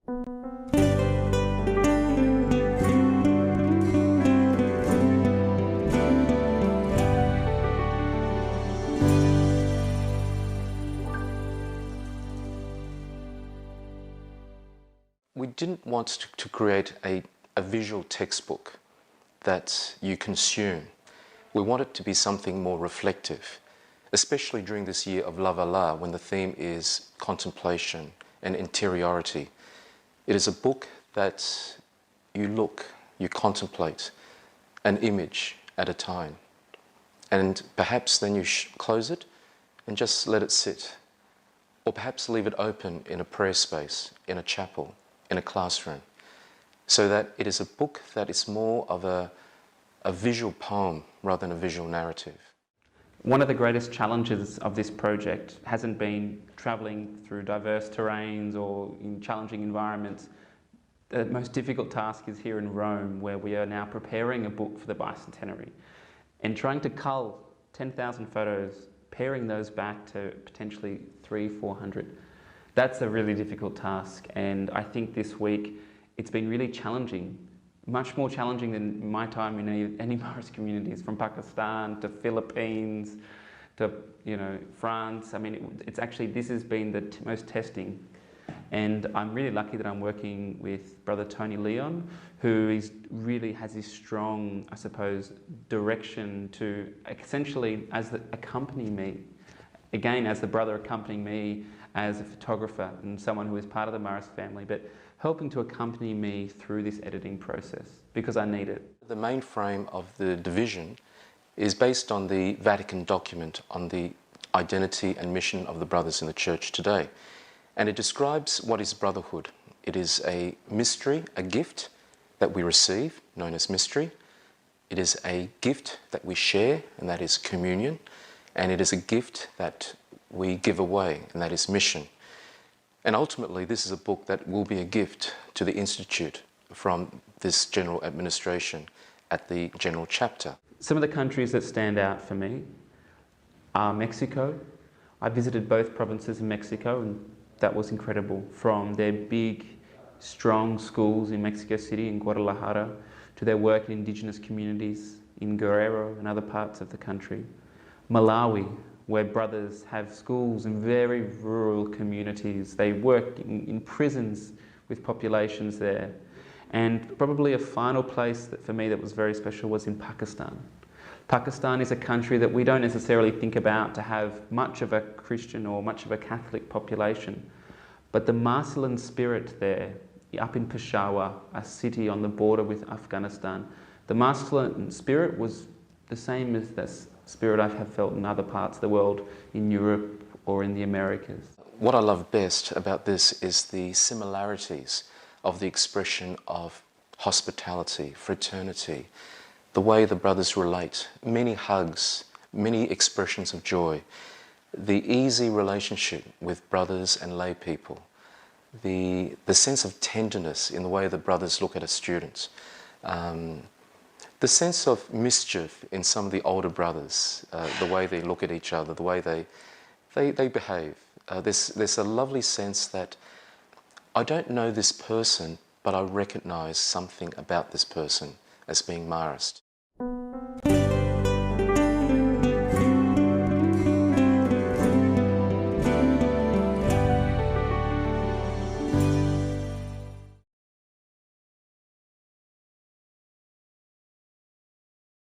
We didn't want to create a visual textbook that you consume. We want it to be something more reflective, especially during this year of Lavala, when the theme is contemplation and interiority. It is a book that you look, you contemplate an image at a time, and perhaps then you close it and just let it sit, or perhaps leave it open in a prayer space, in a chapel, in a classroom, so that it is a book that is more of a visual poem rather than a visual narrative. One of the greatest challenges of this project hasn't been travelling through diverse terrains or in challenging environments. The most difficult task is here in Rome, where we are now preparing a book for the bicentenary and trying to cull 10,000 photos, pairing those back to potentially 300-400. That's a really difficult task, and I think this week it's been really challenging, much more challenging than my time in any Marist communities, from Pakistan to Philippines to France. I mean, it's actually, this has been the most testing, and I'm really lucky that I'm working with Brother Tony Leon, who really has this strong, I suppose, direction to essentially accompany me, again as the brother accompanying me as a photographer and someone who is part of the Marist family, but helping to accompany me through this editing process because I need it. The main frame of the division is based on the Vatican document on the identity and mission of the brothers in the church today. And it describes what is brotherhood. It is a mystery, a gift that we receive, known as mystery. It is a gift that we share, and that is communion. And it is a gift that we give away, and that is mission. And ultimately, this is a book that will be a gift to the Institute from this general administration at the general chapter. Some of the countries that stand out for me are Mexico. I visited both provinces in Mexico, and that was incredible. From their big, strong schools in Mexico City and Guadalajara to their work in indigenous communities in Guerrero and other parts of the country. Malawi, where brothers have schools in very rural communities. They work in prisons with populations there. And probably a final place that for me that was very special was in Pakistan. Pakistan is a country that we don't necessarily think about to have much of a Christian or much of a Catholic population. But the Marcellan spirit there, up in Peshawar, a city on the border with Afghanistan, the Marcellan spirit was the same as this spirit I have felt in other parts of the world, in Europe or in the Americas. What I love best about this is the similarities of the expression of hospitality, fraternity, the way the brothers relate, many hugs, many expressions of joy, the easy relationship with brothers and lay people, the sense of tenderness in the way the brothers look at a student, the sense of mischief in some of the older brothers, the way they look at each other, the way they behave. There's a lovely sense that I don't know this person, but I recognise something about this person as being Marist.